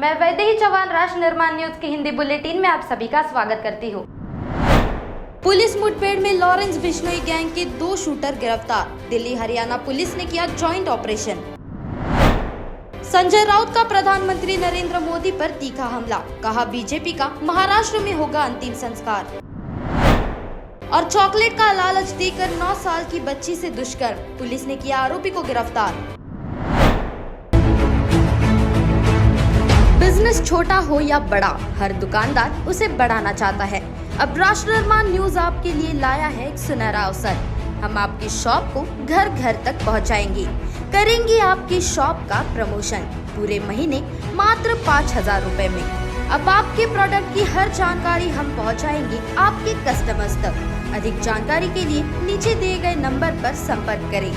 मैं वैदेही चौहान राष्ट्र निर्माण न्यूज के हिंदी बुलेटिन में आप सभी का स्वागत करती हूँ। पुलिस मुठभेड़ में लॉरेंस बिश्नोई गैंग के 2 शूटर गिरफ्तार। दिल्ली हरियाणा पुलिस ने किया जॉइंट ऑपरेशन। संजय राउत का प्रधानमंत्री नरेंद्र मोदी पर तीखा हमला, कहा बीजेपी का महाराष्ट्र में होगा अंतिम संस्कार। और चॉकलेट का लालच देकर 9 साल की बच्ची से दुष्कर्म, पुलिस ने किया आरोपी को गिरफ्तार। बिजनेस छोटा हो या बड़ा, हर दुकानदार उसे बढ़ाना चाहता है। अब राष्ट्र निर्माण न्यूज आपके लिए लाया है एक सुनहरा अवसर। हम आपकी शॉप को घर घर तक पहुंचाएंगे, करेंगे आपकी शॉप का प्रमोशन पूरे महीने मात्र 5,000 रुपए में। अब आपके प्रोडक्ट की हर जानकारी हम पहुंचाएंगे आपके कस्टमर्स तक। अधिक जानकारी के लिए नीचे दिए गए नंबर पर संपर्क करें।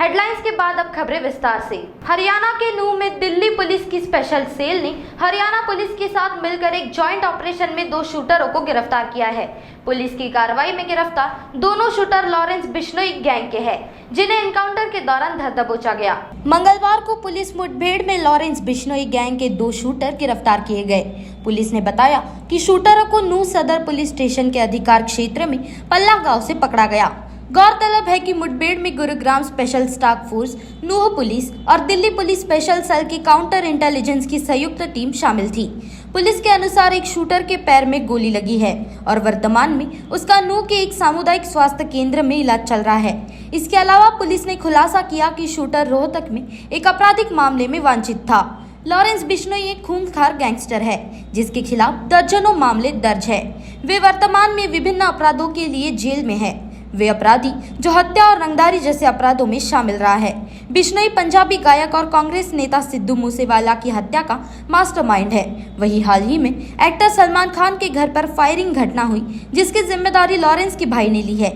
हेडलाइंस के बाद अब खबरें विस्तार से। हरियाणा के नूह में दिल्ली पुलिस की स्पेशल सेल ने हरियाणा पुलिस के साथ मिलकर एक जॉइंट ऑपरेशन में 2 शूटरों को गिरफ्तार किया है। पुलिस की कार्रवाई में गिरफ्तार दोनों शूटर लॉरेंस बिश्नोई गैंग के हैं, जिन्हें एनकाउंटर के दौरान धर दबोचा गया। मंगलवार को पुलिस मुठभेड़ में लॉरेंस बिश्नोई गैंग के 2 शूटर गिरफ्तार किए गए। पुलिस ने बताया कि शूटरों को नूह सदर पुलिस स्टेशन के अधिकार क्षेत्र में पल्ला गांव से पकड़ा गया। गौरतलब है कि मुठभेड़ में गुरुग्राम स्पेशल टास्क फोर्स, नूह पुलिस और दिल्ली पुलिस स्पेशल सेल की काउंटर इंटेलिजेंस की संयुक्त टीम शामिल थी। पुलिस के अनुसार एक शूटर के पैर में गोली लगी है और वर्तमान में उसका नूह के एक सामुदायिक स्वास्थ्य केंद्र में इलाज चल रहा है। इसके अलावा पुलिस ने खुलासा किया कि शूटर रोहतक में एक आपराधिक मामले में वांछित था। लॉरेंस बिश्नोई एक खूंखार गैंगस्टर है, जिसके खिलाफ दर्जनों मामले दर्ज है। वे वर्तमान में विभिन्न अपराधों के लिए जेल में है। वे अपराधी जो हत्या और रंगदारी जैसे अपराधों में शामिल रहा है। बिश्नोई पंजाबी गायक और कांग्रेस नेता सिद्धू मूसेवाला की हत्या का मास्टरमाइंड है। वही हाल ही में एक्टर सलमान खान के घर पर फायरिंग घटना हुई, जिसकी जिम्मेदारी लॉरेंस के भाई ने ली है।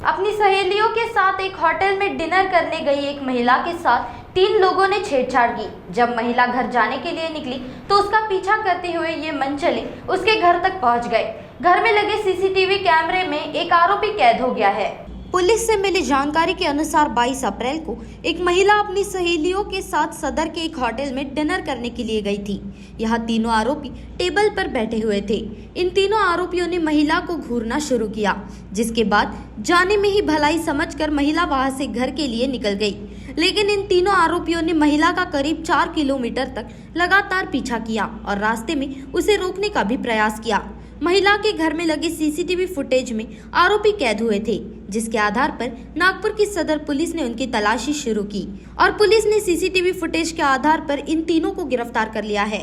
अपनी सहेलियों के साथ एक होटल में डिनर करने गई एक महिला के साथ 3 लोगों ने छेड़छाड़ की। जब महिला घर जाने के लिए निकली तो उसका पीछा करते हुए ये मनचले उसके घर तक पहुंच गए। घर में लगे सीसीटीवी कैमरे में एक आरोपी कैद हो गया है। पुलिस से मिली जानकारी के अनुसार 22 अप्रैल को एक महिला अपनी सहेलियों के साथ सदर के एक होटल में डिनर करने के लिए गई थी। यहाँ तीनों आरोपी टेबल पर बैठे हुए थे। इन तीनों आरोपियों ने महिला को घूरना शुरू किया, जिसके बाद जाने में ही भलाई समझकर महिला वहां से घर के लिए निकल गई। लेकिन इन तीनों आरोपियों ने महिला का करीब 4 किलोमीटर तक लगातार पीछा किया और रास्ते में उसे रोकने का भी प्रयास किया। महिला के घर में लगे सीसीटीवी फुटेज में आरोपी कैद हुए थे, जिसके आधार पर नागपुर की सदर पुलिस ने उनकी तलाशी शुरू की और पुलिस ने सीसीटीवी फुटेज के आधार पर इन तीनों को गिरफ्तार कर लिया है।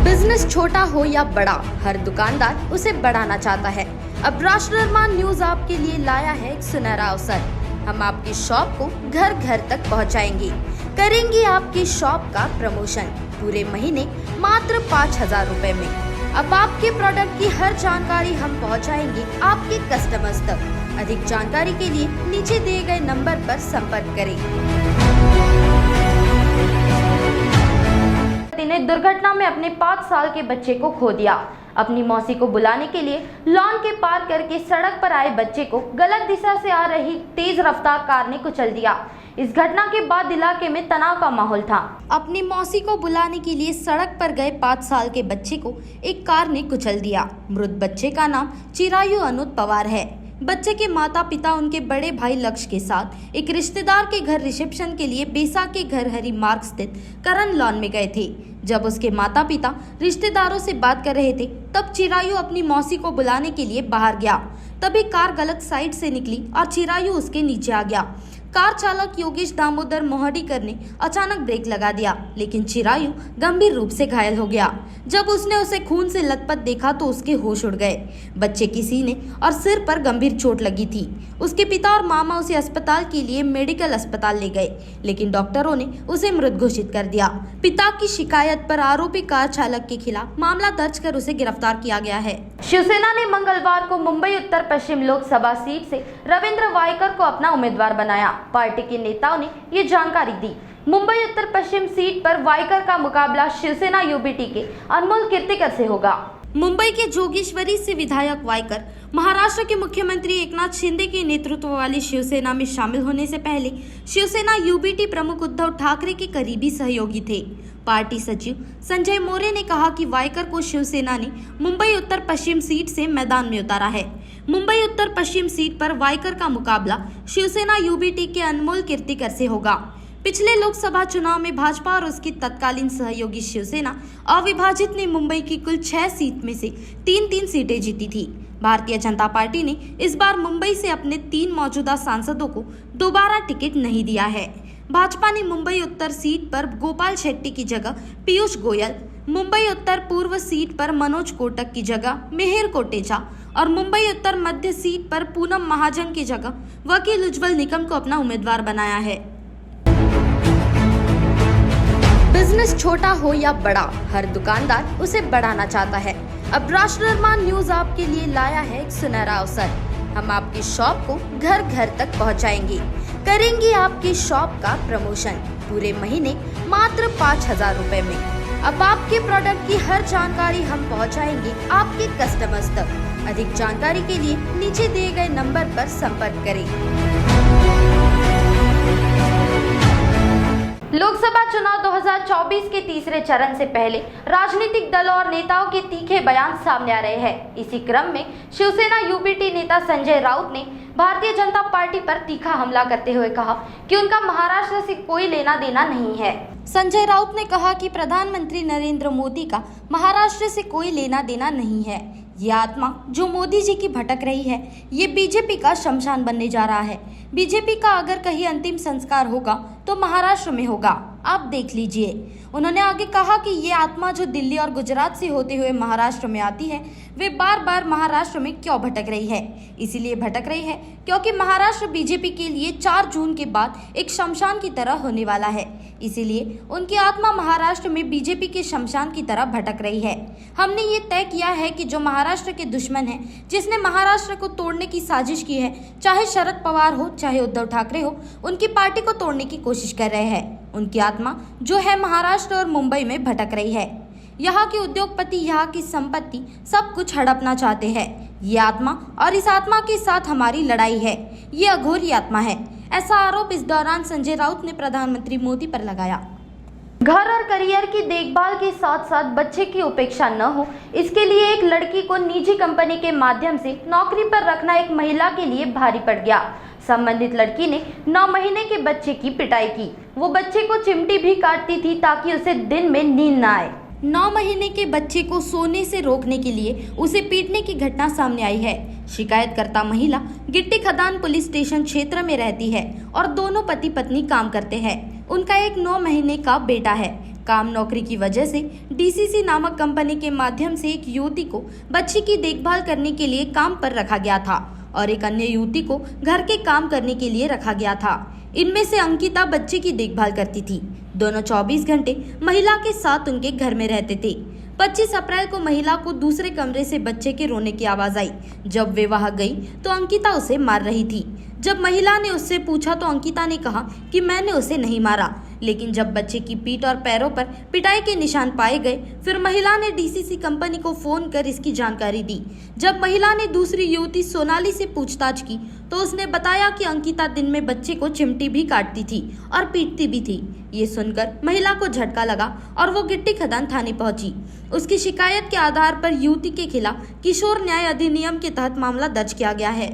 बिजनेस छोटा हो या बड़ा, हर दुकानदार उसे बढ़ाना चाहता है। अब राष्ट्र निर्माण न्यूज आपके लिए लाया है एक सुनहरा अवसर। हम आपकी शॉप को घर घर तक पहुंचाएंगे, करेंगे आपकी शॉप का प्रमोशन पूरे महीने मात्र 5,000 रुपए में। अब आपके प्रोडक्ट की हर जानकारी हम पहुंचाएंगे आपके कस्टमर्स तक। अधिक जानकारी के लिए नीचे दिए गए नंबर पर संपर्क करें। ने दुर्घटना में अपने 5 साल के बच्चे को खो दिया। अपनी मौसी को बुलाने के लिए लॉन के पार करके सड़क पर आए बच्चे को गलत दिशा से आ रही तेज रफ्तार कार ने कुचल दिया। इस घटना के बाद इलाके में तनाव का माहौल था। अपनी मौसी को बुलाने के लिए सड़क पर गए 5 साल के बच्चे को एक कार ने कुचल दिया। मृत बच्चे का नाम चिरायु अनुज पवार है। बच्चे के माता पिता उनके बड़े भाई लक्ष्य के साथ एक रिश्तेदार के घर रिसेप्शन के लिए बेसा के घर हरी मार्ग स्थित करण लॉन में गए थे। जब उसके माता पिता रिश्तेदारों से बात कर रहे थे, तब चिरायु अपनी मौसी को बुलाने के लिए बाहर गया। तभी कार गलत साइड से निकली और चिरायु उसके नीचे आ गया। कार चालक योगेश दामोदर मोहडीकर ने अचानक ब्रेक लगा दिया, लेकिन चिरायु गंभीर रूप से घायल हो गया। जब उसने उसे खून से लथपथ देखा तो उसके होश उड़ गए। बच्चे की सीने और सिर पर गंभीर चोट लगी थी। उसके पिता और मामा उसे अस्पताल के लिए मेडिकल अस्पताल ले गए, लेकिन डॉक्टरों ने उसे मृत घोषित कर दिया। पिता की शिकायत पर आरोपी कार चालक के खिलाफ मामला दर्ज कर उसे गिरफ्तार किया गया है। शिवसेना ने मंगलवार को मुंबई उत्तर पश्चिम लोकसभा सीट से रविंद्र वायकर को अपना उम्मीदवार बनाया। पार्टी के नेताओं ने ये जानकारी दी। मुंबई उत्तर पश्चिम सीट पर वायकर का मुकाबला शिवसेना यूबीटी के अनमोल कीर्तिकर से होगा। मुंबई के जोगेश्वरी से विधायक वायकर महाराष्ट्र के मुख्यमंत्री एकनाथ शिंदे के नेतृत्व वाली शिवसेना में शामिल होने से पहले शिवसेना यूबीटी प्रमुख उद्धव ठाकरे के करीबी सहयोगी थे। पार्टी सचिव संजय मौर्य ने कहा कि वायकर को शिवसेना ने मुंबई उत्तर पश्चिम सीट से मैदान में उतारा है। मुंबई उत्तर पश्चिम सीट पर वायकर का मुकाबला शिवसेना यूबीटी के अनमोल कीर्तिकर से होगा। पिछले लोकसभा चुनाव में भाजपा और उसकी तत्कालीन सहयोगी शिवसेना अविभाजित ने मुंबई की कुल 6 सीट में से 3-3 सीटें जीती थी। भारतीय जनता पार्टी ने इस बार मुंबई से अपने 3 मौजूदा सांसदों को दोबारा टिकट नहीं दिया है। भाजपा ने मुंबई उत्तर सीट पर गोपाल शेट्टी की जगह पीयूष गोयल, मुंबई उत्तर पूर्व सीट पर मनोज कोटक की जगह मिहिर कोटेचा और मुंबई उत्तर मध्य सीट पर पूनम महाजन की जगह वकील उज्जवल निकम को अपना उम्मीदवार बनाया है। बिजनेस छोटा हो या बड़ा, हर दुकानदार उसे बढ़ाना चाहता है। अब राष्ट्रनिर्माण न्यूज आपके लिए लाया है एक सुनहरा अवसर। हम आपकी शॉप को घर घर तक पहुंचाएंगे, करेंगे आपकी शॉप का प्रमोशन पूरे महीने मात्र 5,000 रुपए में। अब आपके प्रोडक्ट की हर जानकारी हम पहुंचाएंगे आपके कस्टमर्स तक। अधिक जानकारी के लिए नीचे दिए गए नंबर पर संपर्क करें। लोकसभा चुनाव 2024 के तीसरे चरण से पहले राजनीतिक दलों और नेताओं के तीखे बयान सामने आ रहे हैं। इसी क्रम में शिवसेना यूबीटी नेता संजय राउत ने भारतीय जनता पार्टी पर तीखा हमला करते हुए कहा कि उनका महाराष्ट्र से कोई लेना देना नहीं है। संजय राउत ने कहा कि प्रधानमंत्री नरेंद्र मोदी का महाराष्ट्र से कोई लेना देना नहीं है। ये आत्मा जो मोदी जी की भटक रही है, ये बीजेपी का शमशान बनने जा रहा है। बीजेपी का अगर कहीं अंतिम संस्कार होगा तो महाराष्ट्र में होगा, आप देख लीजिए। उन्होंने आगे कहा कि ये आत्मा जो दिल्ली और गुजरात से होते हुए महाराष्ट्र में आती है, वे बार बार महाराष्ट्र में क्यों भटक रही है? इसीलिए भटक रही है क्योंकि महाराष्ट्र बीजेपी के लिए 4 जून के बाद एक शमशान की तरह होने वाला है। इसीलिए उनकी आत्मा महाराष्ट्र में बीजेपी के शमशान की तरह भटक रही है। हमने ये तय किया है कि जो महाराष्ट्र के दुश्मन है, जिसने महाराष्ट्र को तोड़ने की साजिश की है, चाहे शरद पवार हो चाहे उद्धव ठाकरे हो, उनकी पार्टी को तोड़ने की कोशिश कर रहे हैं। उनकी आत्मा जो है महाराष्ट्र और मुंबई में भटक रही है। यहाँ के उद्योगपति यहाँ की संपत्ति सब कुछ हड़पना चाहते हैं। ये आत्मा और इस आत्मा के साथ हमारी लड़ाई है। ये अघोरी आत्मा है। ऐसा आरोप इस दौरान संजय राउत ने प्रधानमंत्री मोदी पर लगाया। घर और करियर की देखभाल के साथ साथ बच्चे की उपेक्षा न हो, इसके लिए एक लड़की को निजी कंपनी के माध्यम से नौकरी पर रखना एक महिला के लिए भारी पड़ गया। संबंधित लड़की ने 9 महीने के बच्चे की पिटाई की। वो बच्चे को चिमटी भी काटती थी ताकि उसे दिन में नींद न आए। 9 महीने के बच्चे को सोने से रोकने के लिए उसे पीटने की घटना सामने आई है। शिकायतकर्ता महिला गिट्टी खदान पुलिस स्टेशन क्षेत्र में रहती है और दोनों पति पत्नी काम करते हैं। उनका एक 9 महीने का बेटा है। काम नौकरी की वजह से डीसीसी नामक कंपनी के माध्यम से एक युवती को बच्ची की देखभाल करने के लिए काम पर रखा गया था और एक अन्य युवती को घर के काम करने के लिए रखा गया था। इनमें से अंकिता बच्चे की देखभाल करती थी। दोनों 24 घंटे महिला के साथ उनके घर में रहते थे। 25 अप्रैल को महिला को दूसरे कमरे से बच्चे के रोने की आवाज आई। जब वे वहां गई तो अंकिता उसे मार रही थी। जब महिला ने उससे पूछा तो अंकिता ने कहा कि मैंने उसे नहीं मारा, लेकिन जब बच्चे की पीठ और पैरों पर पिटाई के निशान पाए गए, फिर महिला ने डीसीसी कंपनी को फोन कर इसकी जानकारी दी। जब महिला ने दूसरी युवती सोनाली से पूछताछ की तो उसने बताया कि अंकिता दिन में बच्चे को चिमटी भी काटती थी और पीटती भी थी। ये सुनकर महिला को झटका लगा और वो गिट्टी खदान थाने पहुंची। उसकी शिकायत के आधार पर युवती के खिलाफ किशोर न्याय अधिनियम के तहत मामला दर्ज किया गया है।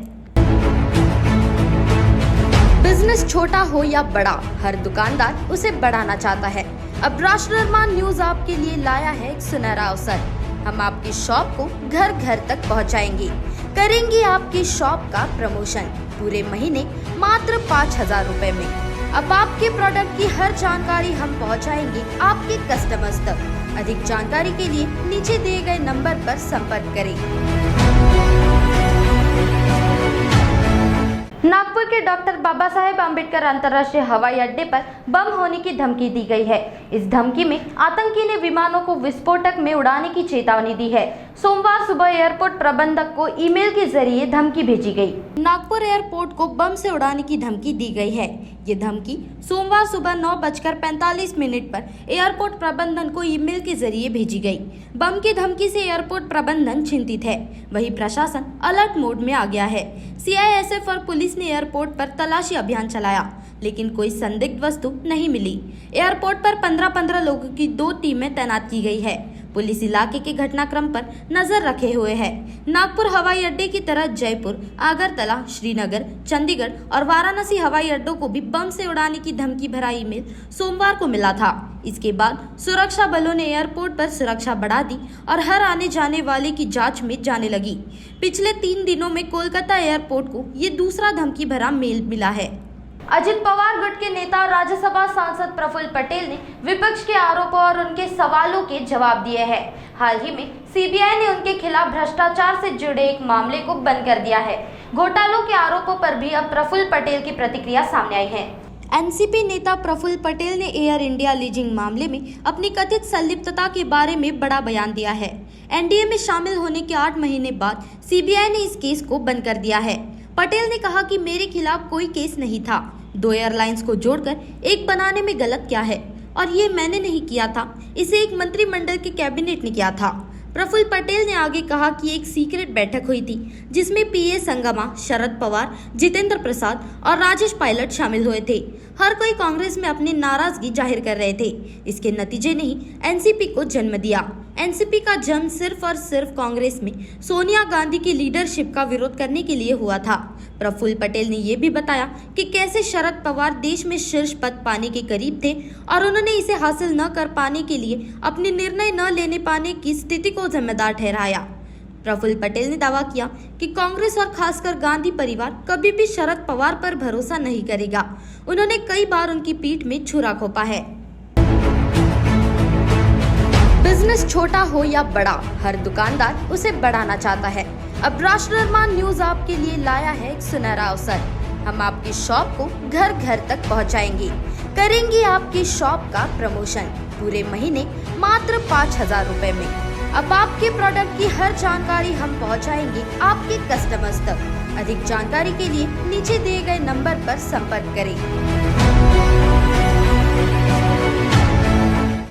बिजनेस छोटा हो या बड़ा, हर दुकानदार उसे बढ़ाना चाहता है। अब राष्ट्रनिर्माण न्यूज आपके लिए लाया है एक सुनहरा अवसर। हम आपकी शॉप को घर घर तक पहुंचाएंगे, करेंगे आपकी शॉप का प्रमोशन पूरे महीने मात्र 5,000 रुपए में। अब आपके प्रोडक्ट की हर जानकारी हम पहुंचाएंगे आपके कस्टमर्स तक। अधिक जानकारी के लिए नीचे दिए गए नंबर पर संपर्क करें। नागपुर के डॉक्टर बाबा साहेब आम्बेडकर अंतर्राष्ट्रीय हवाई अड्डे पर बम होने की धमकी दी गई है। इस धमकी में आतंकी ने विमानों को विस्फोटक में उड़ाने की चेतावनी दी है। सोमवार सुबह एयरपोर्ट प्रबंधक को ईमेल के जरिए धमकी भेजी गई। नागपुर एयरपोर्ट को बम से उड़ाने की धमकी दी गई है। ये धमकी सोमवार सुबह 9:45 पर एयरपोर्ट प्रबंधन को ईमेल के जरिए भेजी गई। बम की धमकी से एयरपोर्ट प्रबंधन चिंतित है, वहीं प्रशासन अलर्ट मोड में आ गया है। CISF और पुलिस ने एयरपोर्ट पर तलाशी अभियान चलाया, लेकिन कोई संदिग्ध वस्तु नहीं मिली। एयरपोर्ट पर 15-15 लोगों की 2 टीमें तैनात की गई है। पुलिस इलाके के घटनाक्रम पर नजर रखे हुए है। नागपुर हवाई अड्डे की तरह जयपुर, आगरतला, श्रीनगर, चंडीगढ़ और वाराणसी हवाई अड्डों को भी बम से उड़ाने की धमकी भरा ईमेल सोमवार को मिला था। इसके बाद सुरक्षा बलों ने एयरपोर्ट पर सुरक्षा बढ़ा दी और हर आने जाने वाले की जांच में जाने लगी। पिछले 3 दिनों में कोलकाता एयरपोर्ट को ये दूसरा धमकी भरा मेल मिला है। अजित पवार गुट के नेता और राज्यसभा सांसद प्रफुल्ल पटेल ने विपक्ष के आरोपों और उनके सवालों के जवाब दिए हैं। हाल ही में CBI ने उनके खिलाफ भ्रष्टाचार से जुड़े एक मामले को बंद कर दिया है। घोटालों के आरोपों पर भी अब प्रफुल्ल पटेल की प्रतिक्रिया सामने आई है। NCP नेता प्रफुल्ल पटेल ने एयर इंडिया लीजिंग मामले में अपनी कथित संलिप्तता के बारे में बड़ा बयान दिया है। NDA में शामिल होने के 8 महीने बाद CBI ने इस केस को बंद कर दिया है। पटेल ने कहा कि मेरे खिलाफ कोई केस नहीं था। 2 एयरलाइंस को जोड़कर एक बनाने में गलत क्या है, और ये मैंने नहीं किया था, इसे एक मंत्रिमंडल के कैबिनेट ने किया था। प्रफुल्ल पटेल ने आगे कहा कि एक सीक्रेट बैठक हुई थी जिसमें PA संगमा, शरद पवार, जितेंद्र प्रसाद और राजेश पायलट शामिल हुए थे। हर कोई कांग्रेस में अपनी नाराजगी जाहिर कर रहे थे। इसके नतीजे ने ही NCP को जन्म दिया। NCP का जन्म सिर्फ और सिर्फ कांग्रेस में सोनिया गांधी की लीडरशिप का विरोध करने के लिए हुआ था। प्रफुल्ल पटेल ने यह भी बताया कि कैसे शरद पवार देश में शीर्ष पद पाने के करीब थे और उन्होंने इसे हासिल न कर पाने के लिए अपनी निर्णय न लेने पाने की स्थिति को जिम्मेदार ठहराया। प्रफुल्ल पटेल ने दावा किया कि कांग्रेस और खासकर गांधी परिवार कभी भी शरद पवार पर भरोसा नहीं करेगा। उन्होंने कई बार उनकी पीठ में छुरा घोंपा है। बिजनेस छोटा हो या बड़ा, हर दुकानदार उसे बढ़ाना चाहता है। अब राष्ट्र निर्माण न्यूज आपके लिए लाया है एक सुनहरा अवसर। हम आपकी शॉप को घर घर तक पहुंचाएंगे, करेंगे आपकी शॉप का प्रमोशन पूरे महीने मात्र 5,000 रुपए में। अब आपके प्रोडक्ट की हर जानकारी हम पहुंचाएंगे आपके कस्टमर्स तक। अधिक जानकारी के लिए नीचे दिए गए नंबर पर संपर्क करें।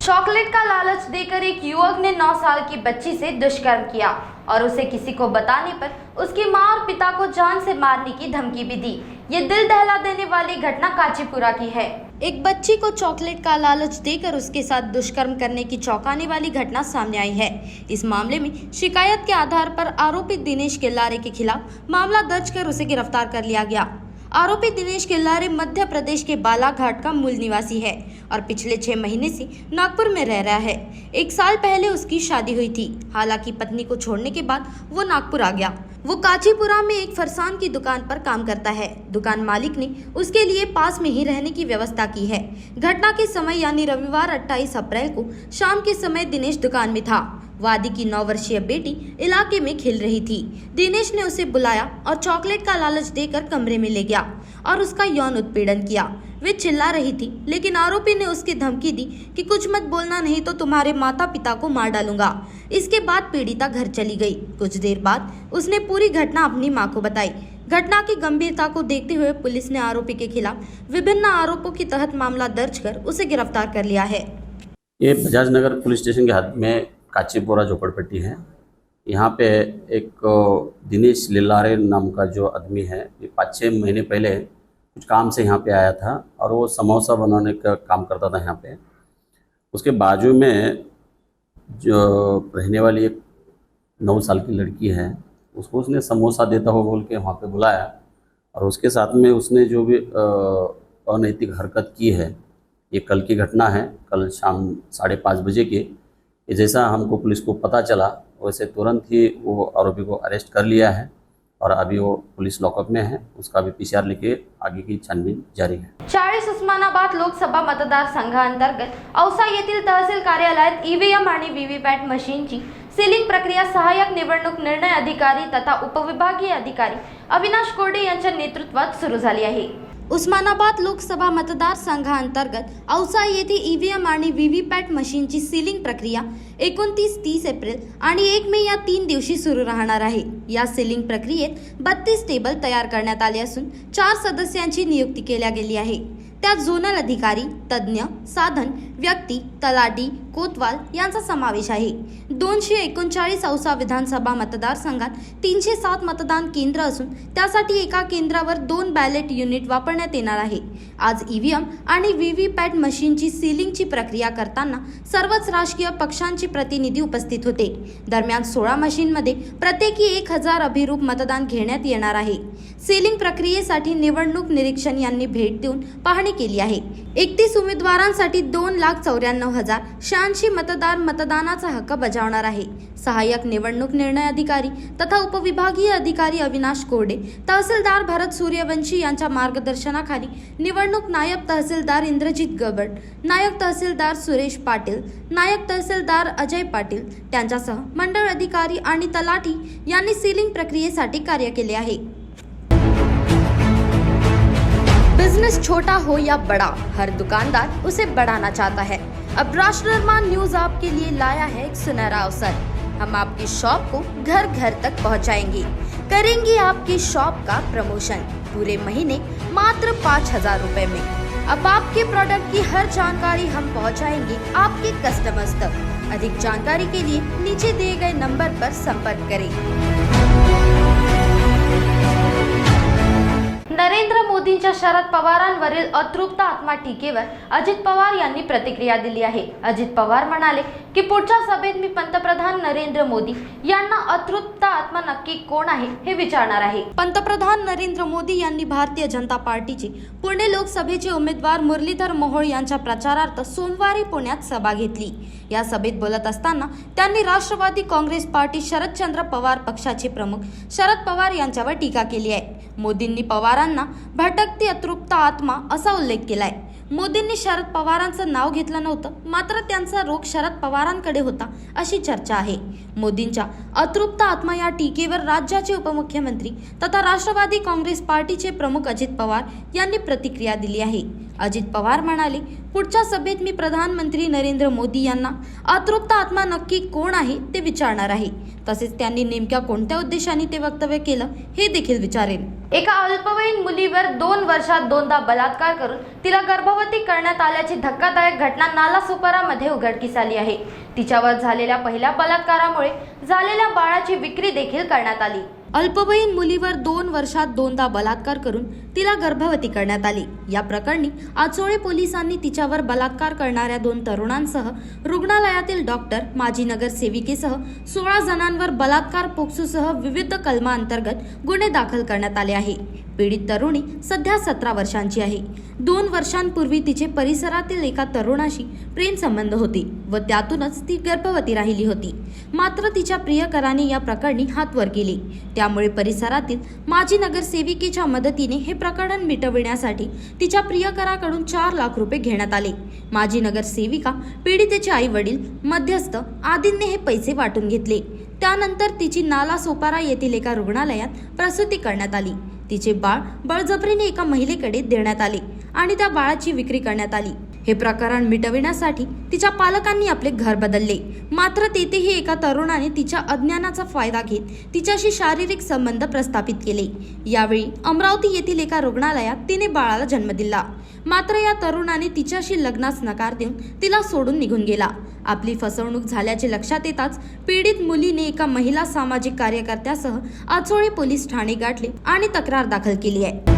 चॉकलेट का लालच देकर एक युवक ने 9 साल की बच्ची से दुष्कर्म किया और उसे किसी को बताने पर उसकी मां और पिता को जान से मारने की धमकी भी दी। ये दिल दहला देने वाली घटना काचीपुरा की है। एक बच्ची को चॉकलेट का लालच देकर उसके साथ दुष्कर्म करने की चौंकाने वाली घटना सामने आई है। इस मामले में शिकायत के आधार पर आरोपी दिनेश किल्लारे के खिलाफ मामला दर्ज कर उसे गिरफ्तार कर लिया गया। आरोपी दिनेश किल्लारे मध्य प्रदेश के बालाघाट का मूल निवासी है और पिछले 6 महीने से नागपुर में रह रहा है। 1 साल पहले उसकी शादी हुई थी। हालांकि पत्नी को छोड़ने के बाद वो नागपुर आ गया। वो काचीपुरा में एक फरसान की दुकान पर काम करता है। दुकान मालिक ने उसके लिए पास में ही रहने की व्यवस्था की है। घटना के समय यानी रविवार 28 अप्रैल को शाम के समय दिनेश दुकान में था। वादी की 9 वर्षीय बेटी इलाके में खेल रही थी। दिनेश ने उसे बुलाया और चॉकलेट का लालच देकर कमरे में ले गया और उसका यौन उत्पीड़न किया। वे चिल्ला रही थी, लेकिन आरोपी ने उसकी धमकी दी कि कुछ मत बोलना नहीं तो तुम्हारे माता पिता को मार डालूंगा। इसके बाद पीड़िता घर चली गई। कुछ देर बाद उसने पूरी घटना अपनी मां को बताई। घटना की गंभीरता को देखते हुए पुलिस ने आरोपी के खिलाफ विभिन्न आरोपों के तहत मामला दर्ज कर उसे गिरफ्तार कर लिया है। ये बजाज नगर पुलिस स्टेशन के हद में काचीपुरा झोपड़पट्टी है। यहाँ पे एक दिनेश लिल्लारे नाम का जो आदमी है, ये 5-6 महीने पहले कुछ काम से यहाँ पे आया था और वो समोसा बनाने का काम करता था यहाँ पे। उसके बाजू में जो रहने वाली एक 9 साल की लड़की है, उसको उसने समोसा देता हो बोल के वहाँ पे बुलाया और उसके साथ में उसने जो भी अनैतिक हरकत की है, ये कल की घटना है। कल शाम 5:30 बजे की जैसा हमको पुलिस को पता चला, वैसे तुरंत ही वो आरोपी को अरेस्ट कर लिया है और अभी वो पुलिस लॉकअप में है। उसका भी PCR लेके आगे की छानबीन जारी है। 40 उस्मानाबाद लोकसभा मतदार संघांतर्गत औसा येथील तहसील कार्यालयात EVM आणि VVPAT मशीनची सीलिंग प्रक्रिया सहाय्यक निवडणूक निर्णय अधिकारी तथा उपविभागीय अधिकारी अविनाश कोरडे यांच्या नेतृत्वात सुरू झाली आहे। उस्मानाबाद लोकसभा मतदारसंघांतर्गत औसा येथे ईव्हीएम आणि व्हीव्हीपॅट मशीनची सीलिंग प्रक्रिया 29, 30 एप्रिल आणि 1 मे या 3 दिवशी सुरू राहणार आहे। या सीलिंग प्रक्रियेत 32 टेबल तयार करण्यात आले असून 4 सदस्यांची नियुक्ती केल्या गेली आहे। त्यात झोनल अधिकारी, तज्ञ, साधन, व्यक्ती, तलाठी, कोतवाल यांचा समावेश आहे। 239 औसा विधानसभा मतदारसंघात 307 मतदान केंद्र असून त्यासाठी एका केंद्रावर 2 बॅलेट युनिट वापरण्यात येणार आहे। आज ईव्हीएम आणि व्हीव्हीपॅट मशीनची सीलिंगची प्रक्रिया करताना सर्वच राजकीय पक्षांचे प्रतिनिधी उपस्थित होते। दरम्यान 16 मशीनमध्ये प्रत्येकी 1000 अभिरूप मतदान घेण्यात येणार आहे। सीलिंग प्रक्रियेसाठी निवडणूक निरीक्षक यांनी भेट देऊन पाहणी केली आहे। 31 उमेदवारांसाठी 2,84,086 मतदार मतदानाचा हक्क बजावणार आहे। सहाय्यक निवडणूक निर्णय अधिकारी तथा उपविभागीय अधिकारी अविनाश कोरडे, तहसीलदार भरत सूर्यवंशी यांच्या मार्गदर्शनाखाली निवडणूक नायब तहसीलदार इंद्रजित गबड, नायब तहसीलदार सुरेश पाटील, नायब तहसीलदार अजय पाटील त्यांच्यासह मंडळ अधिकारी आणि तलाठी यांनी सीलिंग प्रक्रियेसाठी कार्य केले आहे। बिजनेस छोटा हो या बड़ा, हर दुकानदार उसे बढ़ाना चाहता है। अब राष्ट्रनिर्माण न्यूज आपके लिए लाया है एक सुनहरा अवसर। हम आपकी शॉप को घर घर तक पहुंचाएंगे, करेंगे आपकी शॉप का प्रमोशन पूरे महीने मात्र 5,000 रुपए में। अब आपके प्रोडक्ट की हर जानकारी हम पहुंचाएंगे आपके कस्टमर्स तक। अधिक जानकारी के लिए नीचे दिए गए नंबर पर संपर्क करें। नरेंद्र मोदींच्या शरद पवारांवरील अतृप्त आत्मा टीकेवर अजित पवार यांनी प्रतिक्रिया दिली आहे। अजित पवार म्हणाले की पुढच्या सभेत मी पंतप्रधान नरेंद्र मोदी यांना अतृप्त आत्मा नक्की कोण आहे हे विचारणार आहे। पंतप्रधान नरेंद्र मोदी यांनी भारतीय जनता पार्टीचे पुणे लोकसभेचे उमेदवार मुरलीधर मोहोळ यांच्या प्रचारार्थ सोमवारी पुण्यात सभा घेतली। या सभेत बोलत असताना त्यांनी राष्ट्रवादी काँग्रेस पार्टी शरदचंद्र पवार पक्षाचे प्रमुख शरद पवार यांच्यावर टीका केली आहे। मोदींनी पवारांना भटकती अतृप्त आत्मा असा उल्लेख केलाय। मोदींनी शरद पवारांचं नाव घेतलं नव्हतं, मात्र त्यांचा रोग शरद पवारांकडे होता अशी चर्चा आहे। मोदींच्या अतृप्त आत्मा या टीकेवर राज्याचे उपमुख्यमंत्री तथा राष्ट्रवादी काँग्रेस पार्टीचे प्रमुख अजित पवार यांनी प्रतिक्रिया दिली आहे। अजित पवार म्हणाले, पुढच्या सभेत मी प्रधानमंत्री नरेंद्र मोदी यांना अतृप्त आत्मा नक्की कोण आहे ते विचारणार आहे। तसेच त्यांनी नेमक्या कोणत्या उद्देशाने ते वक्तव्य केलं हे देखील विचारेन। एका अल्पवयीन मुलीवर 2 वर्षात 2दा बलात्कार करून तिला गर्भवती करण्यात आल्याची धक्कादायक घटना नालासोपारामध्ये उघडकीस आली आहे। तिच्यावर झालेल्या पहिल्या बलात्कारामुळे झालेल्या बाळाची विक्री देखील करण्यात आली। अल्पवयीन मुलीवर 2 वर्षात 2दा बलात्कार करून तिला गर्भवती करण्यात आली। या प्रकरणी आचोळे पोलिसांनी तिच्यावर बलात्कार करणाऱ्या 2 तरुणांसह रुग्णालयातील डॉक्टर, माजी नगरसेविकेसह 16 जणांवर बलात्कार पोक्सोसह विविध कलमांतर्गत गुन्हे दाखल करण्यात आले आहे। पीडित तरुणी सध्या 17 वर्षांची आहे। 2 वर्षांपूर्वी तिचे परिसरातील एका तरुणाशी प्रेम संबंध होते व त्यातूनच ती गर्भवती राहिली होती। मात्र तिच्या प्रियकराने या प्रकरणी हात वर केले। त्यामुळे परिसरातील माजी नगरसेविकेच्या मदतीने हे प्रकरण मिटविण्यासाठी तिच्या प्रियकराकडून 4 लाख रुपये घेण्यात आले। माजी नगरसेविका, पीडितेचे आई वडील, मध्यस्थ आदींनी हे पैसे वाटून घेतले। त्यानंतर तिची नालासोपारा येथील एका रुग्णालयात प्रसूती करण्यात आली। तिचे बाळ बळजबरीने एका महिलेकडे देण्यात आले आणि त्या बाळाची विक्री करण्यात आली। हे प्रकरण मिटविण्यासाठी तिच्या पालकांनी आपले घर बदलले, मात्र तेथेही एका तरुणाने तिच्या अज्ञानाचा फायदा घेत तिच्याशी शारीरिक संबंध प्रस्थापित केले। यावेळी अमरावती येथील एका रुग्णालयात तिने बाळाला जन्म दिला। मात्र या तरुणाने तिच्याशी लग्नास नकार देऊन तिला सोडून निघून गेला। आपली फसवणूक झाल्याचे लक्षात येताच पीडित मुलीने एका महिला सामाजिक कार्यकर्त्यासह आचोळे पोलीस ठाणे गाठले आणि तक्रार दाखल केली आहे।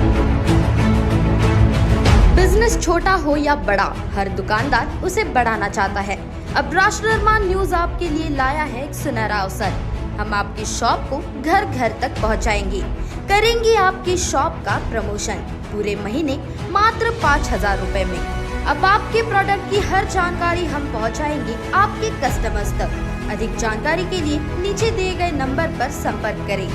बिजनेस छोटा हो या बड़ा, हर दुकानदार उसे बढ़ाना चाहता है। अब राष्ट्रनिर्माण न्यूज आपके लिए लाया है एक सुनहरा अवसर। हम आपकी शॉप को घर घर तक पहुंचाएंगे, करेंगे आपकी शॉप का प्रमोशन पूरे महीने मात्र 5,000 रुपए में। अब आपके प्रोडक्ट की हर जानकारी हम पहुंचाएंगे आपके कस्टमर्स तक। अधिक जानकारी के लिए नीचे दिए गए नंबर पर संपर्क करें।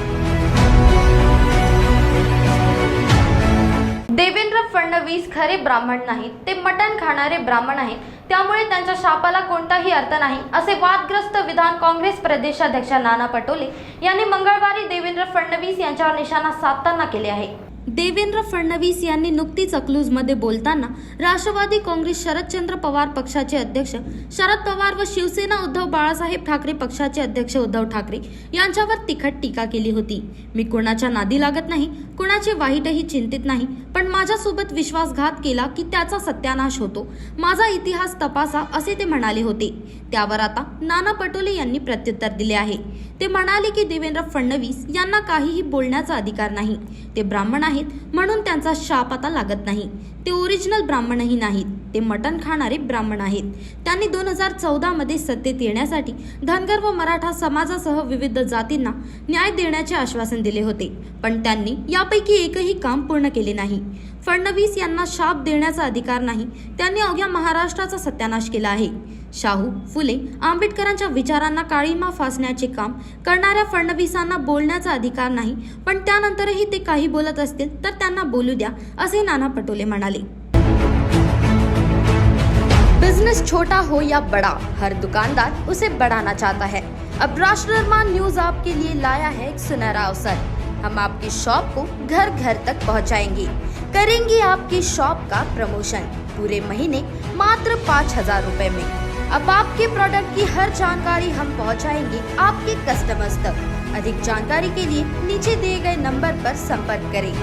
देवेंद्र फडणवीस खरे ब्राह्मण नाहीत, ते मटण खाणारे ब्राह्मण आहेत, त्यामुळे त्यांच्या शापाला कोणताही अर्थ नाही, असे वादग्रस्त विधान काँग्रेस प्रदेशाध्यक्ष नाना पटोले यांनी मंगळवारी देवेंद्र फडणवीस यांच्यावर निशाणा साधताना केले आहे। देवेंद्र फडणवीस यांनी नुकतीच अकलूजमध्ये बोलताना राष्ट्रवादी काँग्रेस शरदचंद्र पवार पक्षाचे अध्यक्ष शरद पवार व शिवसेना उद्धव बाळासाहेब ठाकरे पक्षाचे अध्यक्ष उद्धव ठाकरे यांच्यावर तिखट टीका केली होती। मी कोणाच्या नादी लागत नाही, कोणाचे वाईटही चिंतित नाही, पण माझ्यासोबत विश्वासघात केला की त्याचा सत्यानाश होतो, माझा इतिहास तपासा असे ते म्हणाले होते। त्यावर आता नाना पटोले यांनी प्रत्युत्तर दिले आहे। ते म्हणाले की देवेंद्र फडणवीस यांना काहीही बोलण्याचा अधिकार नाही, ते ब्राह्मण आहेत म्हणून त्यांचा शाप आता लागत नाही। ते ओरिजिनल ब्राह्मणही नाहीत, ते मटण खाणारे ब्राह्मण आहेत। त्यांनी 2014 मध्ये सत्तेत येण्यासाठी धनगर व मराठा समाजासह विविध जातींना न्याय देण्याचे आश्वासन दिले होते, पण त्यांनी यापैकी एकही काम पूर्ण केले नाही। फडणवीस यांना शाप देण्याचा अधिकार नाही, त्यांनी अवघ्या महाराष्ट्राचा सत्यानाश केला आहे। शाहू, फुले, आंबेडकरांच्या विचारांना काळीमा फासण्याचे काम करणाऱ्या फडणवीसांना बोलण्याचा अधिकार नाही, पण त्यानंतरही ते काही बोलत असतील तर त्यांना बोलू द्या, असे नाना पटोले म्हणाले। बिजनेस छोटा हो या बड़ा, हर दुकानदार उसे बढ़ाना चाहता है। अब राष्ट्र निर्माण न्यूज आपके लिए लाया है एक सुनहरा अवसर। हम आपकी शॉप को घर घर तक पहुंचाएंगे, करेंगे आपकी शॉप का प्रमोशन पूरे महीने मात्र 5,000 रुपए में। अब आपके प्रोडक्ट की हर जानकारी हम पहुंचाएंगे आपके कस्टमर्स तक। अधिक जानकारी के लिए नीचे दिए गए नंबर पर संपर्क करें।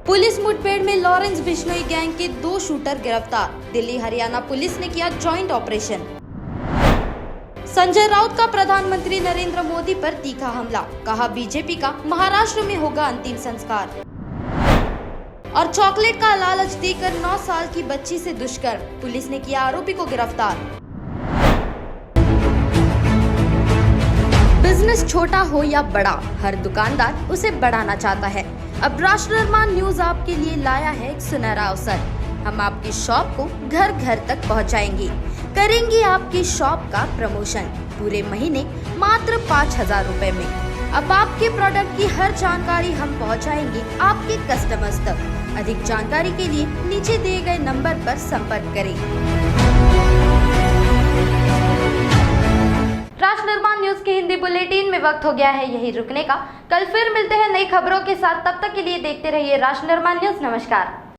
पुलिस मुठभेड़ में लॉरेंस बिश्नोई गैंग के 2 शूटर गिरफ्तार, दिल्ली हरियाणा पुलिस ने किया जॉइंट ऑपरेशन। संजय राउत का प्रधानमंत्री नरेंद्र मोदी पर तीखा हमला, कहा बीजेपी का महाराष्ट्र में होगा अंतिम संस्कार। और चॉकलेट का लालच देकर 9 साल की बच्ची से दुष्कर्म, पुलिस ने किया आरोपी को गिरफ्तार। बिजनेस छोटा हो या बड़ा, हर दुकानदार उसे बढ़ाना चाहता है। अब राष्ट्र निर्माण न्यूज आपके लिए लाया है एक सुनहरा अवसर। हम आपकी शॉप को घर घर तक पहुंचाएंगे, करेंगे आपकी शॉप का प्रमोशन पूरे महीने मात्र 5,000 रुपए में। अब आपके प्रोडक्ट की हर जानकारी हम पहुंचाएंगे आपके कस्टमर्स तक। अधिक जानकारी के लिए नीचे दिए गए नंबर पर संपर्क करें। राष्ट्र निर्माण न्यूज के हिंदी बुलेटिन में वक्त हो गया है यही रुकने का। कल फिर मिलते हैं नई खबरों के साथ, तब तक के लिए देखते रहिए राष्ट्र निर्माण न्यूज। नमस्कार।